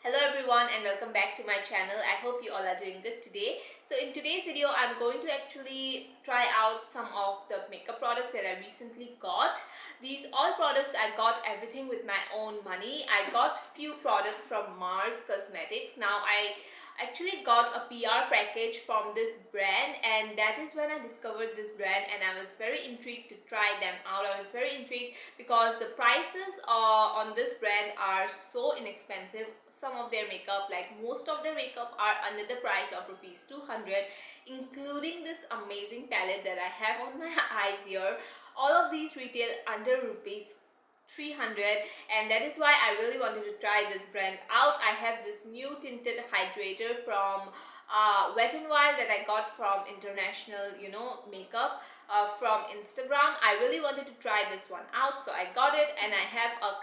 Hello everyone and welcome back to my channel. I hope you all are doing good today. So in today's video, I'm going to actually try out some of the makeup products that I recently got. These all products, I got everything with my own money. I got few products from Mars Cosmetics. Now I actually got a PR package from this brand, and that is when I discovered this brand and I was very intrigued to try them out. I was very intrigued because the prices on this brand are so inexpensive. Some of their makeup, like most of their makeup, are under the price of rupees 200, including this amazing palette that I have on my eyes here. All of these retail under rupees 300, and that is why I really wanted to try this brand out. I have this new tinted hydrator from Wet n Wild that I got from international makeup from Instagram. I really wanted to try this one out, so I got it, and I have a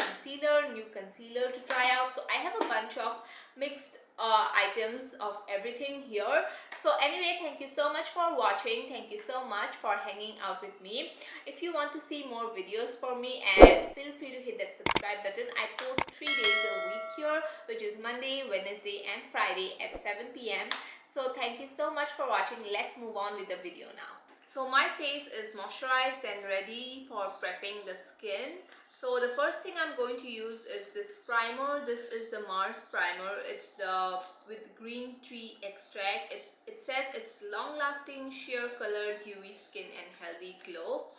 new concealer to try out. So I have a bunch of mixed items of everything here. So anyway, thank you so much for watching. Thank you so much for hanging out with me. If you want to see more videos for me, and feel free to hit that subscribe button. I post 3 days a week here, which is Monday, Wednesday and Friday at 7 p.m. So thank you so much for watching. Let's move on with the video now. So my face is moisturized and ready for prepping the skin. So the first thing I'm going to use is this primer. This is the Mars primer. It's the with green tea extract. It says it's long lasting, sheer color, dewy skin and healthy glow.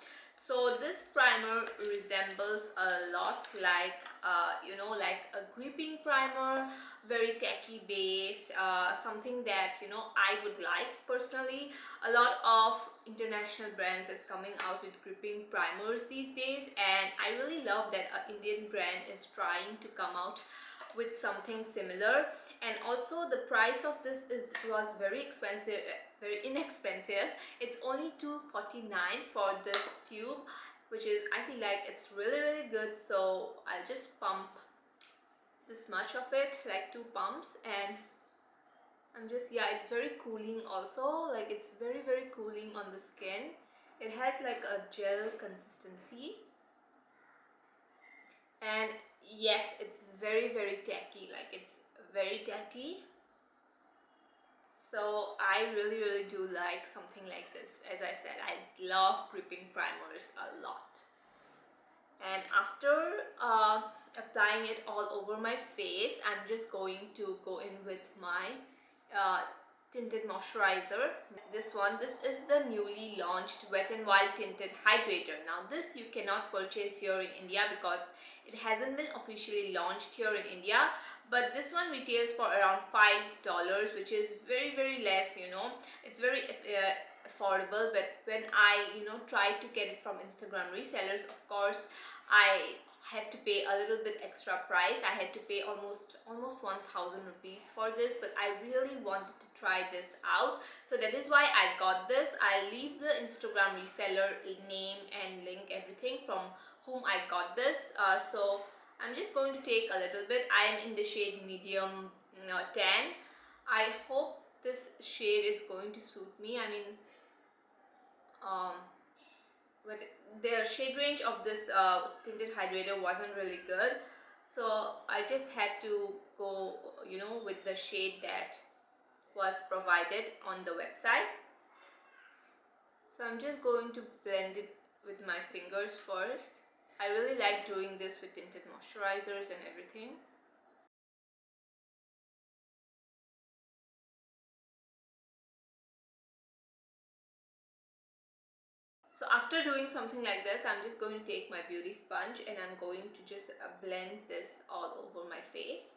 So this primer resembles a lot like like a gripping primer, very tacky base, something that I would like personally. A lot of international brands is coming out with gripping primers these days, and I really love that an Indian brand is trying to come out with something similar. And also the price of this was very expensive, very inexpensive. It's only $2.49 for this tube, which is, I feel like it's really good. So I'll just pump this much of it, like 2 pumps, and I'm just, yeah, it's very cooling also. Like it's very cooling on the skin. It has like a gel consistency, and yes, it's very tacky. Like it's very tacky. So I really do like something like this. As I said, I love gripping primers a lot. And after applying it all over my face, I'm just going to go in with my Tinted Moisturizer. This is the newly launched Wet n Wild Tinted Hydrator. Now this you cannot purchase here in India because it hasn't been officially launched here in India, but this one retails for around $5, which is very less. It's very affordable. But when I tried to get it from Instagram resellers, of course I had to pay a little bit extra price. I had to pay almost 1,000 rupees for this, but I really wanted to try this out, so that is why I got this. I'll leave the Instagram reseller name and link, everything from whom I got this. So I'm just going to take a little bit. I am in the shade medium tan. I hope this shade is going to suit me. I mean, but the shade range of this tinted hydrator wasn't really good, so I just had to go with the shade that was provided on the website. So I'm just going to blend it with my fingers first. I really like doing this with tinted moisturizers and everything. So after doing something like this, I'm just going to take my beauty sponge and I'm going to just blend this all over my face.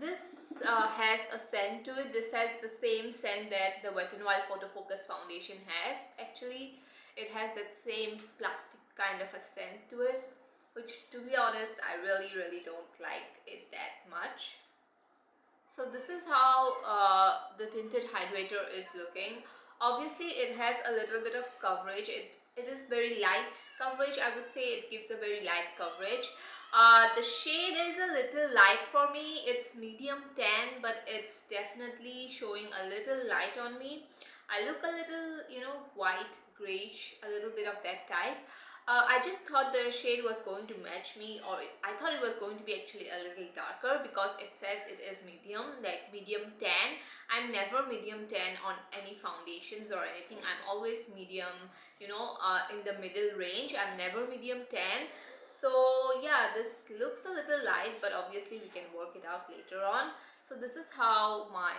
This has a scent to it. This has the same scent that the Wet n Wild Photo Focus foundation has. Actually, it has that same plastic kind of a scent to it, which, to be honest, I really don't like it that much. So this is how the tinted hydrator is looking. Obviously it has a little bit of coverage. It is very light coverage. I would say it gives a very light coverage. The shade is a little light for me. It's medium tan, but it's definitely showing a little light on me. I look a little white grayish, a little bit of that type. I just thought the shade was going to match me, or I thought it was going to be actually a little darker because it says it is medium, like medium tan. I'm never medium tan on any foundations or anything. I'm always medium, you know, in the middle range. I'm never medium tan. So yeah, this looks a little light, but obviously we can work it out later on. So this is how my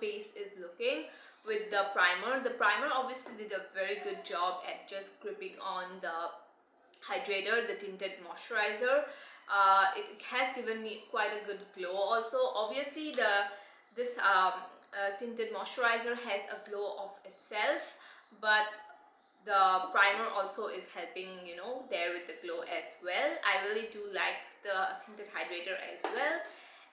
base is looking with the primer. The primer obviously did a very good job at just gripping on the Hydrator, the Tinted Moisturizer. It has given me quite a good glow also. Obviously this Tinted Moisturizer has a glow of itself, but the primer also is helping, you know, there with the glow as well. I really do like the Tinted Hydrator as well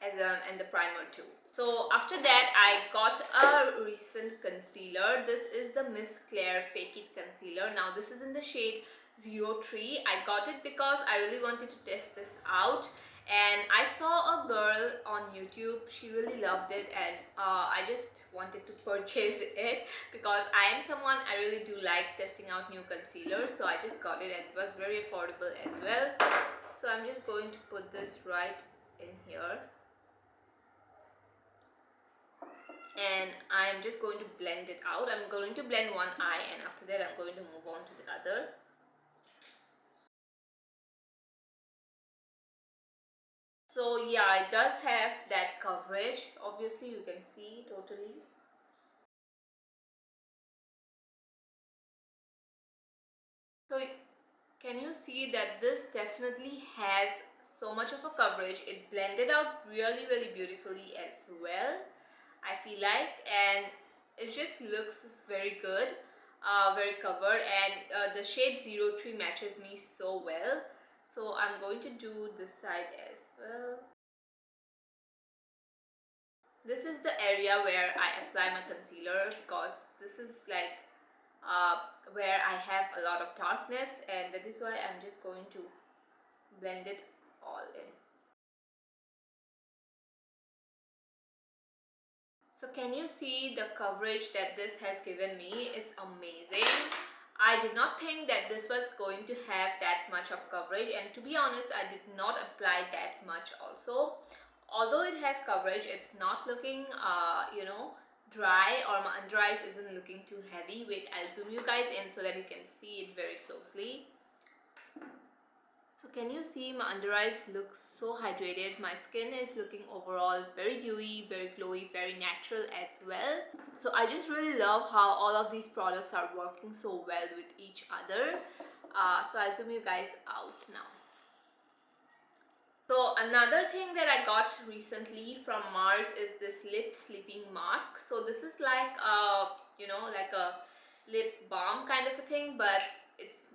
as and the primer too. So after that I got a recent concealer. This is the Miss Clair Fake It Concealer. Now this is in the shade 03. I got it because I really wanted to test this out, and I saw a girl on YouTube, she really loved it, and I just wanted to purchase it because I am someone, I really do like testing out new concealers. So I just got it, and it was very affordable as well. So I'm just going to put this right in here, and I'm just going to blend it out. I'm going to blend one eye, and after that I'm going to move on to the other. So yeah, it does have that coverage. Obviously you can see totally. So can you see that this definitely has so much of a coverage. It blended out really beautifully as well, I feel like, and it just looks very good, very covered, and the shade 03 matches me so well. So I'm going to do this side as well. This is the area where I apply my concealer because this is like where I have a lot of darkness, and that is why I'm just going to blend it all in. So can you see the coverage that this has given me? It's amazing. I did not think that this was going to have that much of coverage, and to be honest, I did not apply that much also. Although it has coverage, it's not looking dry, or my under eyes isn't looking too heavy. Wait, I'll zoom you guys in so that you can see it very closely. So can you see my under eyes look so hydrated? My skin is looking overall very dewy, very glowy, very natural as well. So I just really love how all of these products are working so well with each other. So I'll zoom you guys out now. So another thing that I got recently from Mars is this lip sleeping mask. So this is like like a lip balm kind of a thing, but it's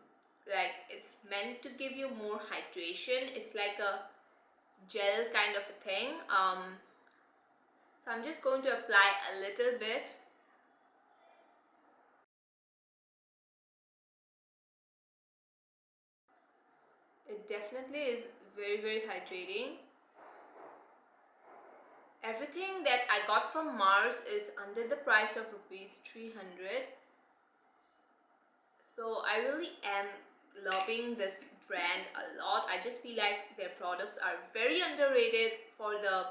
meant to give you more hydration. It's like a gel kind of a thing. So I'm just going to apply a little bit. It definitely is very hydrating. Everything that I got from Mars is under the price of rupees 300. So I really am loving this brand a lot. I just feel like their products are very underrated for the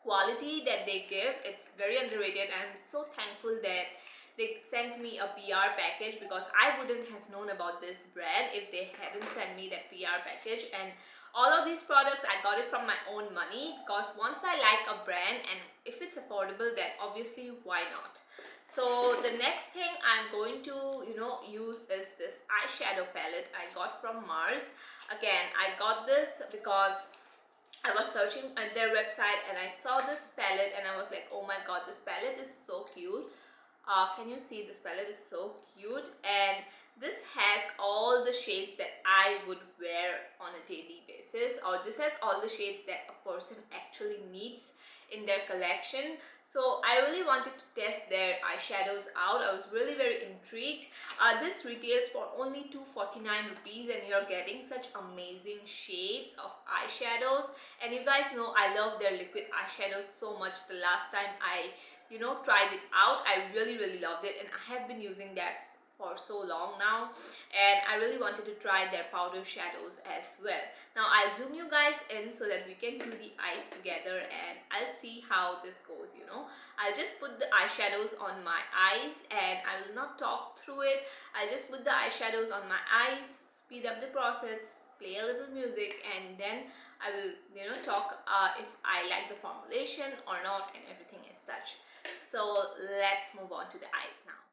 quality that they give. It's very underrated. I'm so thankful that they sent me a PR package, because I wouldn't have known about this brand if they hadn't sent me that PR package. And all of these products I got it from my own money, because once I like a brand and if it's affordable, then obviously why not. So the next thing I'm going to use is this eyeshadow palette I got from Mars. Again, I got this because I was searching on their website and I saw this palette and I was like, oh my god, this palette is so cute. Can you see? This palette is so cute, and this has all the shades that I would wear on a daily basis, or this has all the shades that a person actually needs in their collection. So I really wanted to test their eyeshadows out. I was really very intrigued. This retails for only 249 rupees, and you're getting such amazing shades of eyeshadows. And you guys know I love their liquid eyeshadows so much. The last time I tried it out. I really loved it, and I have been using that for so long now, and I really wanted to try their powder shadows as well. Now I'll zoom you guys in so that we can do the eyes together, and I'll see how this goes. I'll just put the eyeshadows on my eyes, and I will not talk through it. I'll just put the eyeshadows on my eyes, speed up the process, play a little music, and then I will talk if I like the formulation or not and everything as such. So let's move on to the eyes now.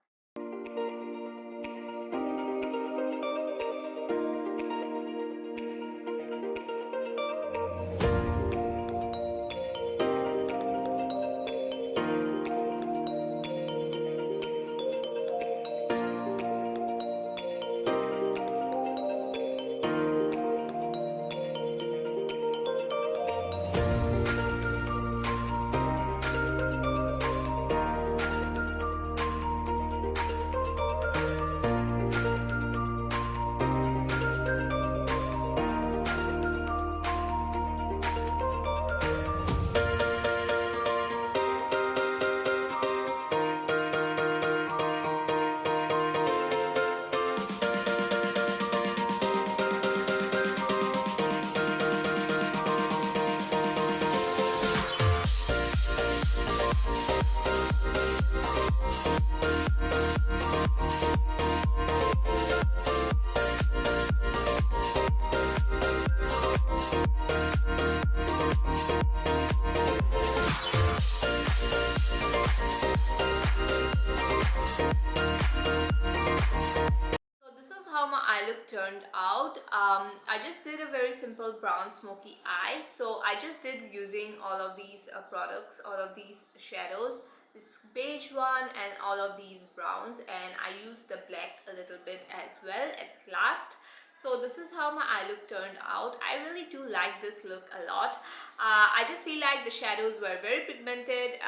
Eye look turned out. I just did a very simple brown smoky eye, so I just did using all of these products, all of these shadows, this beige one and all of these browns, and I used the black a little bit as well at last. So this is how my eye look turned out. I really do like this look a lot. I just feel like the shadows were very pigmented.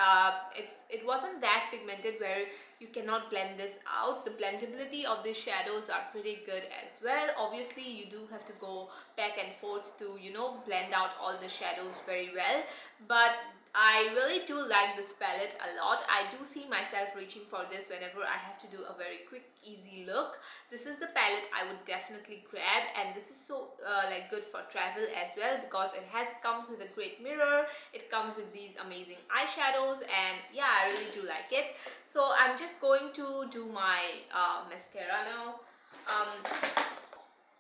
It wasn't that pigmented where you cannot blend this out. The blendability of the shadows are pretty good as well. Obviously you do have to go back and forth to blend out all the shadows very well, but I really do like this palette a lot. I do see myself reaching for this whenever I have to do a very quick easy look. This is the palette I would definitely grab, and this is so like good for travel as well, because it comes with a great mirror, it comes with these amazing eyeshadows, and yeah, I really do like it. So I'm just going to do my mascara now.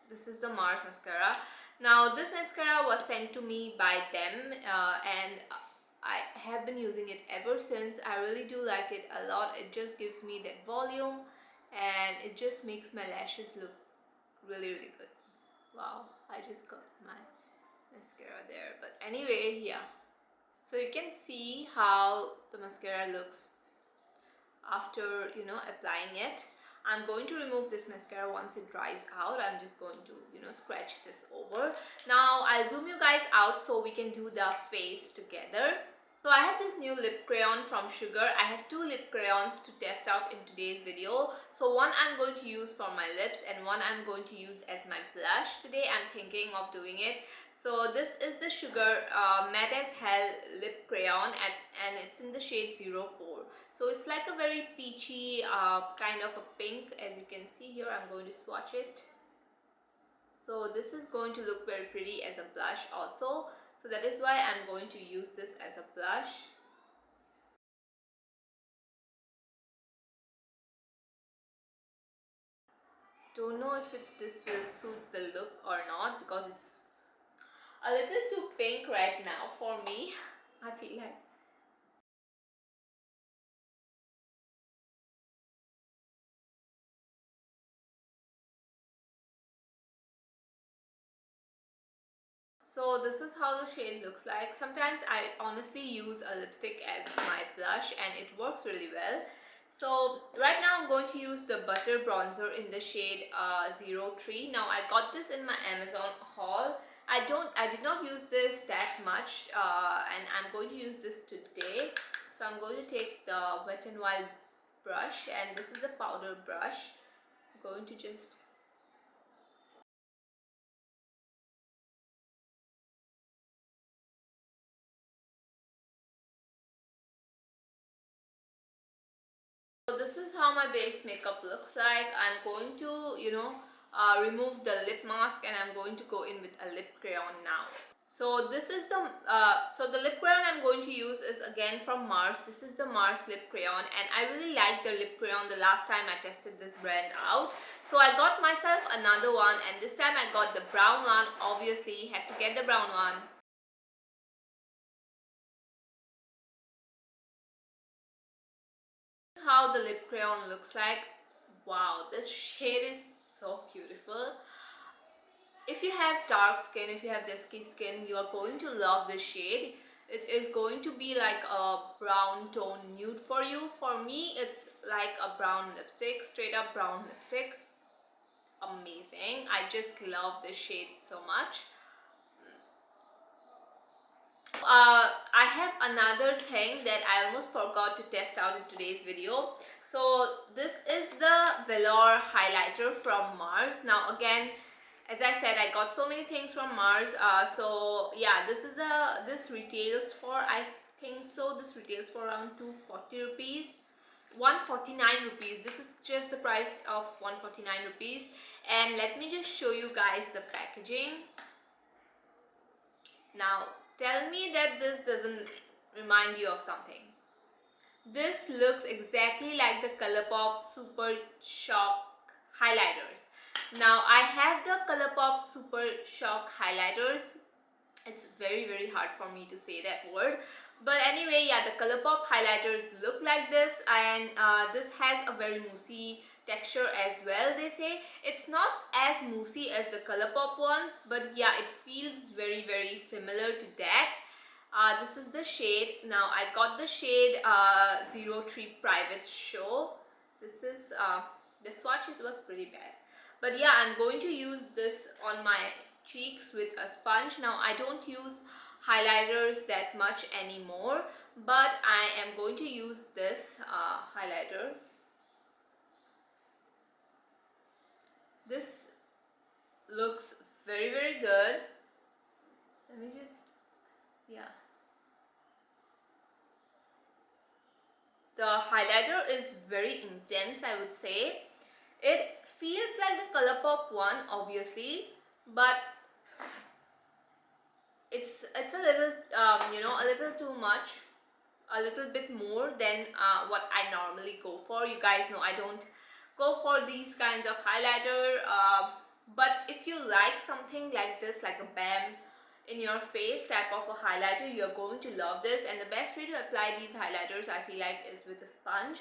This is the Mars mascara. Now this mascara was sent to me by them, and I have been using it ever since. I really do like it a lot. It just gives me that volume, and it just makes my lashes look really good. Wow, I just got my mascara there, but anyway, yeah, so you can see how the mascara looks after applying it. I'm going to remove this mascara once it dries out. I'm just going to scratch this over. Now I'll zoom you guys out so we can do the face together. So I have this new lip crayon from Sugar. I have two lip crayons to test out in today's video. So one I'm going to use for my lips, and one I'm going to use as my blush. Today I'm thinking of doing it. So this is the Sugar Matte as Hell lip crayon, and it's in the shade 04. So it's like a very peachy kind of a pink. As you can see here, I'm going to swatch it. So this is going to look very pretty as a blush also. So that is why I'm going to use this as a blush. Don't know if this will suit the look or not, because it's a little too pink right now for me. I feel like. So this is how the shade looks like. Sometimes I honestly use a lipstick as my blush, and it works really well. So right now I'm going to use the Butter Bronzer in the shade 03. Now I got this in my Amazon haul. I did not use this that much, and I'm going to use this today. So I'm going to take the Wet n Wild brush, and this is the powder brush. I'm going to just how my base makeup looks like. I'm going to, remove the lip mask, and I'm going to go in with a lip crayon now. So this is the lip crayon I'm going to use is again from Mars. This is the Mars lip crayon, and I really liked the lip crayon the last time I tested this brand out. So I got myself another one, and this time I got the brown one. Obviously had to get the brown one. This is how the lip crayon looks like. Wow, this shade is so beautiful. If you have dark skin, if you have dusky skin, you are going to love this shade. It is going to be like a brown tone nude for you. For me, it's like a brown lipstick, straight up brown lipstick. Amazing. I just love this shade so much. I have another thing that I almost forgot to test out in today's video. So this is the Velor highlighter from Mars. Now again, as I said, I got so many things from Mars. So yeah, this retails for, I think so, this retails for around 240 rupees. 149 rupees. This is just the price of 149 rupees. And let me just show you guys the packaging. Now tell me that this doesn't remind you of something. This looks exactly like the ColourPop Super Shock highlighters. Now I have the ColourPop Super Shock highlighters. It's very hard for me to say that word, but anyway, yeah, the ColourPop highlighters look like this, and this has a very moussey texture as well. They say it's not as moussey as the ColourPop ones, but yeah, it feels very similar to that. This is the shade. Now I got the shade 03 Private Show. This is the swatch was pretty bad, but yeah, I'm going to use this on my cheeks with a sponge. Now I don't use highlighters that much anymore, but I am going to use this highlighter. This looks very good. Let me just, yeah. The highlighter is very intense, I would say. It feels like the ColourPop one, obviously, but it's a little a little too much, a little bit more than what I normally go for. You guys know I don't go for these kinds of highlighter, but if you like something like this, like a bam in your face type of a highlighter, you're going to love this. And the best way to apply these highlighters, I feel like, is with a sponge.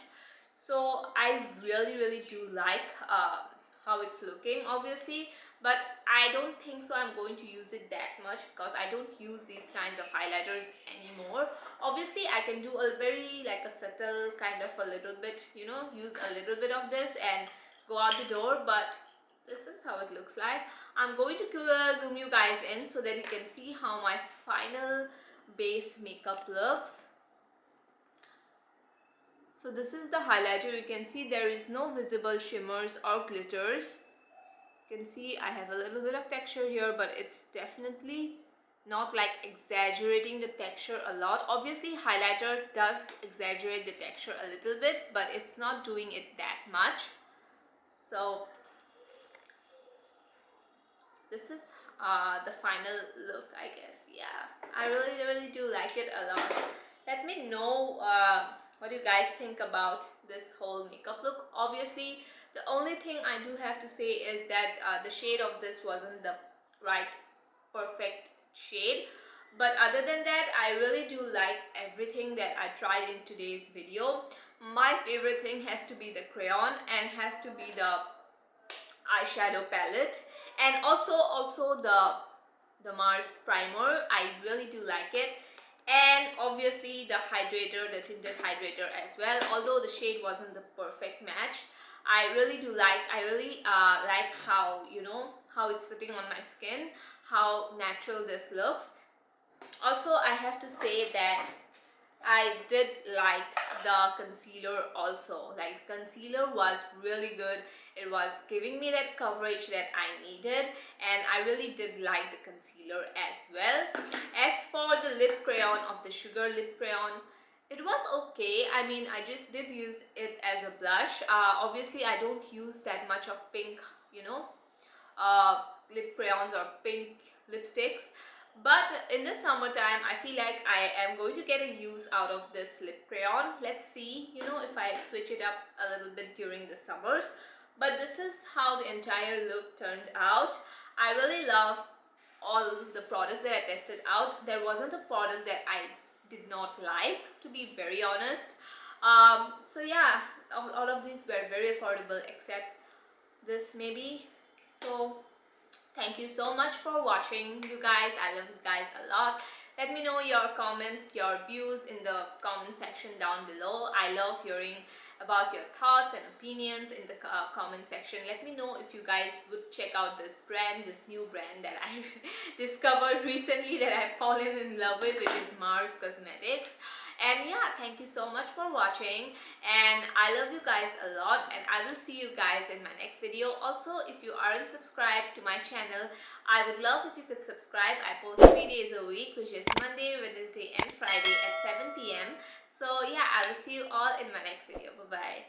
So I really do like how it's looking, obviously, but I don't think so I'm going to use it that much, because I don't use these kinds of highlighters anymore. Obviously I can do a very like a subtle kind of a little bit, use a little bit of this and go out the door, but this is how it looks like. I'm going to zoom you guys in so that you can see how my final base makeup looks. So this is the highlighter. You can see there is no visible shimmers or glitters. You can see I have a little bit of texture here, but it's definitely not like exaggerating the texture a lot. Obviously highlighter does exaggerate the texture a little bit, but it's not doing it that much. So this is the final look, I guess. Yeah, I really do like it a lot. Let me know what you guys think about this whole makeup look. Obviously the only thing I do have to say is that the shade of this wasn't the right perfect shade, but other than that, I really do like everything that I tried in today's video. My favorite thing has to be the crayon, and has to be the eyeshadow palette, and also the Mars primer. I really do like it. And obviously the hydrator, the tinted hydrator as well, although the shade wasn't the perfect match. I really like how, how it's sitting on my skin, how natural this looks. Also I have to say that I did like the concealer also. Like, concealer was really good. It was giving me that coverage that I needed, and I really did like the concealer as well. As for the lip crayon of the Sugar lip crayon, It was okay. I mean, I just did use it as a blush. Obviously, I don't use that much of pink, you know, lip crayons or pink lipsticks. But in the summertime, I feel like I am going to get a use out of this lip crayon. Let's see, you know, if I switch it up a little bit during the summers. But this is how the entire look turned out. I really love all the products that I tested out. There wasn't a product that I did not like, to be very honest. So yeah, all of these were very affordable except this maybe. So thank you so much for watching, you guys. I love you guys a lot. Let me know your comments, your views in the comment section down below. I love hearing about your thoughts and opinions in the comment section. Let me know if you guys would check out this brand, this new brand that I discovered recently, that I've fallen in love with, which is Mars Cosmetics. And yeah, thank you so much for watching, and I love you guys a lot, and I will see you guys in my next video. Also, if you aren't subscribed to my channel, I would love if you could subscribe. I post 3 days a week, which is Monday, Wednesday and Friday at 7 p.m. So yeah, I will see you all in my next video. Bye bye.